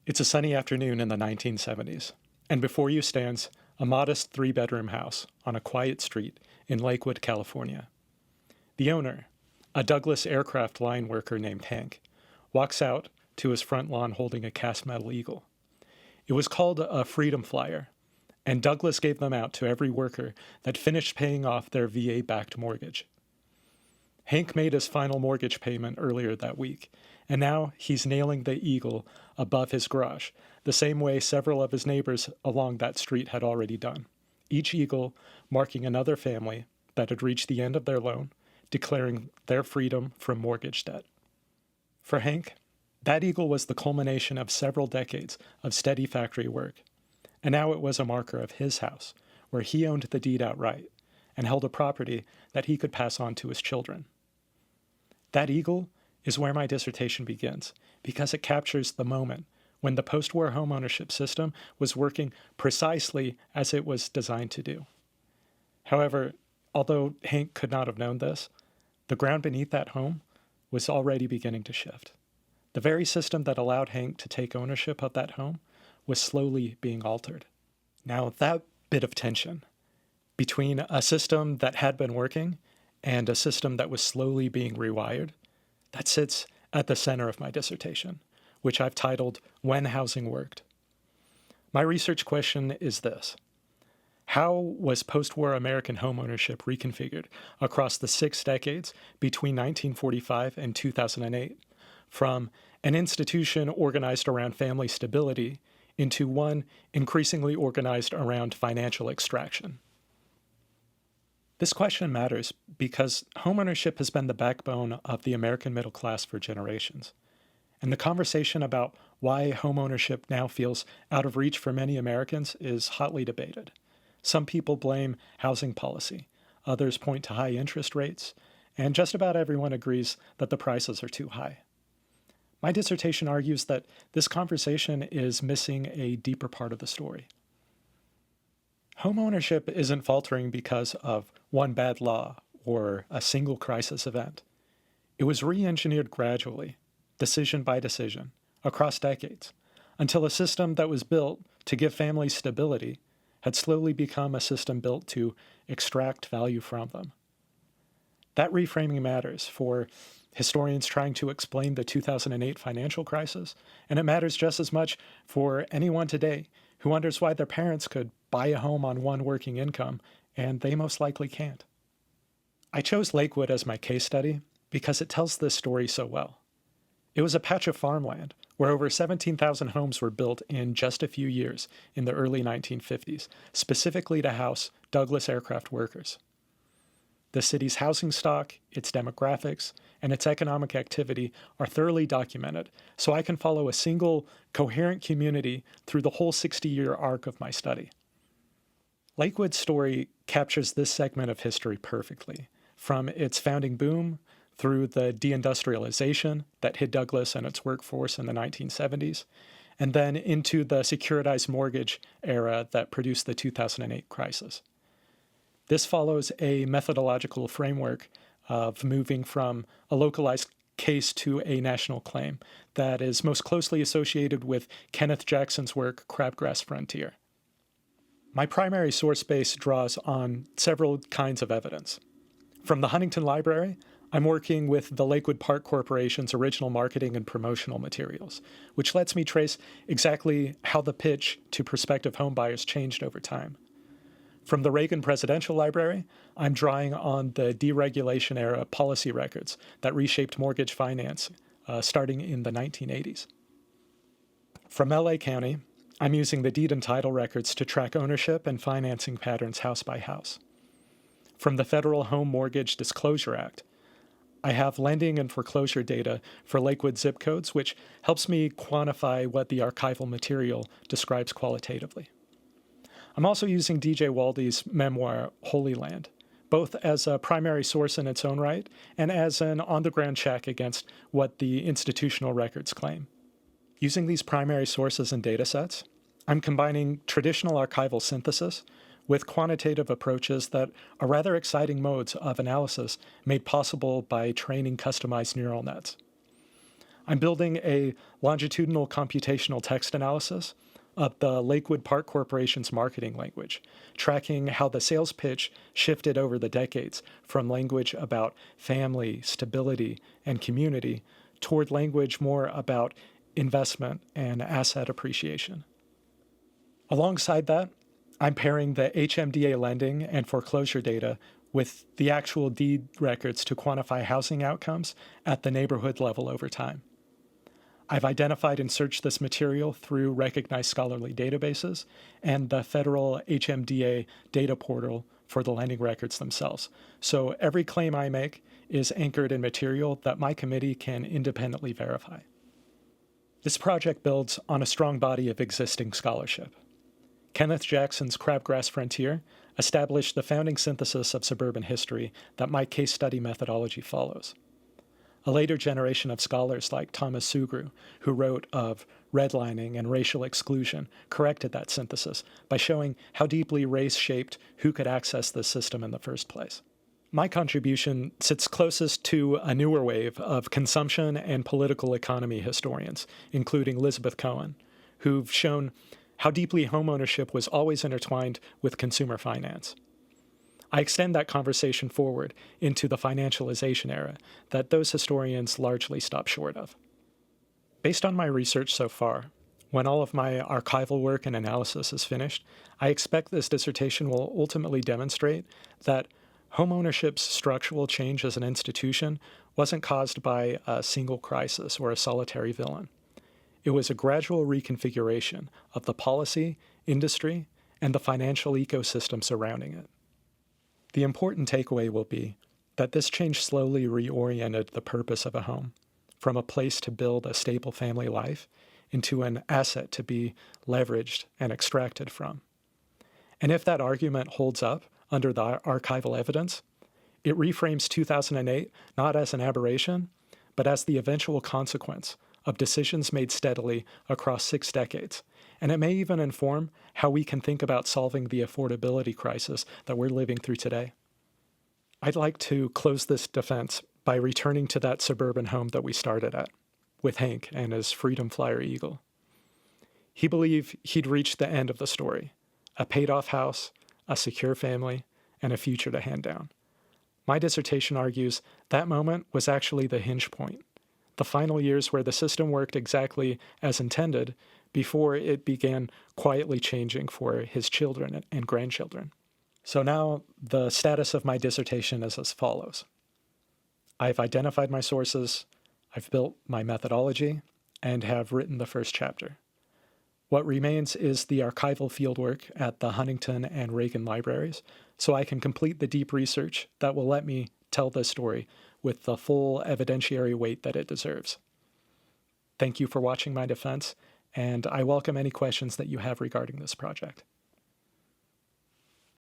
It's a sunny afternoon in the 1970s, and before you stands a modest three-bedroom house on a quiet street in Lakewood, California. The owner, a Douglas aircraft line worker named Hank, walks out to his front lawn holding a cast metal eagle. It was called a Freedom Flyer, and Douglas gave them out to every worker that finished paying off their VA-backed mortgage. Hank made his final mortgage payment earlier that week, and now he's nailing the eagle above his garage, the same way several of his neighbors along that street had already done, each eagle marking another family that had reached the end of their loan, declaring their freedom from mortgage debt. For Hank, that eagle was the culmination of several decades of steady factory work, and now it was a marker of his house, where he owned the deed outright and held a property that he could pass on to his children. That eagle is where my dissertation begins, because it captures the moment when the post-war homeownership system was working precisely as it was designed to do. However, although Hank could not have known this, the ground beneath that home was already beginning to shift. The very system that allowed Hank to take ownership of that home was slowly being altered. Now, that bit of tension between a system that had been working and a system that was slowly being rewired, that sits at the center of my dissertation, which I've titled When Housing Worked. My research question is this: how was post-war American homeownership reconfigured across the 6 decades between 1945 and 2008, from an institution organized around family stability into one increasingly organized around financial extraction? This question matters because homeownership has been the backbone of the American middle class for generations. And the conversation about why homeownership now feels out of reach for many Americans is hotly debated. Some people blame housing policy, others point to high interest rates, and just about everyone agrees that the prices are too high. My dissertation argues that this conversation is missing a deeper part of the story. Homeownership isn't faltering because of one bad law or a single crisis event. It was re-engineered gradually, decision by decision, across decades, until a system that was built to give families stability had slowly become a system built to extract value from them. That reframing matters for historians trying to explain the 2008 financial crisis, and it matters just as much for anyone today who wonders why their parents could buy a home on one working income and they most likely can't. I chose Lakewood as my case study because it tells this story so well. It was a patch of farmland where over 17,000 homes were built in just a few years in the early 1950s, specifically to house Douglas aircraft workers. The city's housing stock, its demographics, and its economic activity are thoroughly documented, so I can follow a single, coherent community through the whole 60-year arc of my study. Lakewood's story captures this segment of history perfectly, from its founding boom through the deindustrialization that hit Douglas and its workforce in the 1970s, and then into the securitized mortgage era that produced the 2008 crisis. This follows a methodological framework of moving from a localized case to a national claim that is most closely associated with Kenneth Jackson's work, Crabgrass Frontier. My primary source base draws on several kinds of evidence. From the Huntington Library, I'm working with the Lakewood Park Corporation's original marketing and promotional materials, which lets me trace exactly how the pitch to prospective homebuyers changed over time. From the Reagan Presidential Library, I'm drawing on the deregulation era policy records that reshaped mortgage finance starting in the 1980s. From LA County, I'm using the deed and title records to track ownership and financing patterns house by house. From the Federal Home Mortgage Disclosure Act, I have lending and foreclosure data for Lakewood zip codes, which helps me quantify what the archival material describes qualitatively. I'm also using DJ Waldy's memoir, Holy Land, both as a primary source in its own right and as an on-the-ground check against what the institutional records claim. Using these primary sources and data sets, I'm combining traditional archival synthesis with quantitative approaches that are rather exciting modes of analysis made possible by training customized neural nets. I'm building a longitudinal computational text analysis of the Lakewood Park Corporation's marketing language, tracking how the sales pitch shifted over the decades from language about family, stability, and community toward language more about investment and asset appreciation. Alongside that, I'm pairing the HMDA lending and foreclosure data with the actual deed records to quantify housing outcomes at the neighborhood level over time. I've identified and searched this material through recognized scholarly databases and the federal HMDA data portal for the lending records themselves. So every claim I make is anchored in material that my committee can independently verify. This project builds on a strong body of existing scholarship. Kenneth Jackson's Crabgrass Frontier established the founding synthesis of suburban history that my case study methodology follows. A later generation of scholars like Thomas Sugru, who wrote of redlining and racial exclusion, corrected that synthesis by showing how deeply race shaped who could access this system in the first place. My contribution sits closest to a newer wave of consumption and political economy historians, including Elizabeth Cohen, who've shown how deeply homeownership was always intertwined with consumer finance. I extend that conversation forward into the financialization era that those historians largely stop short of. Based on my research so far, when all of my archival work and analysis is finished, I expect this dissertation will ultimately demonstrate that homeownership's structural change as an institution wasn't caused by a single crisis or a solitary villain. It was a gradual reconfiguration of the policy, industry, and the financial ecosystem surrounding it. The important takeaway will be that this change slowly reoriented the purpose of a home from a place to build a stable family life into an asset to be leveraged and extracted from. And if that argument holds up under the archival evidence, it reframes 2008 not as an aberration, but as the eventual consequence of decisions made steadily across 6 decades. And it may even inform how we can think about solving the affordability crisis that we're living through today. I'd like to close this defense by returning to that suburban home that we started at, with Hank and his Freedom Flyer Eagle. He believed he'd reached the end of the story, a paid-off house, a secure family, and a future to hand down. My dissertation argues that moment was actually the hinge point, the final years where the system worked exactly as intended before it began quietly changing for his children and grandchildren. So now the status of my dissertation is as follows. I've identified my sources, I've built my methodology, and have written the first chapter. What remains is the archival fieldwork at the Huntington and Reagan libraries, so I can complete the deep research that will let me tell this story with the full evidentiary weight that it deserves. Thank you for watching my defense, and I welcome any questions that you have regarding this project.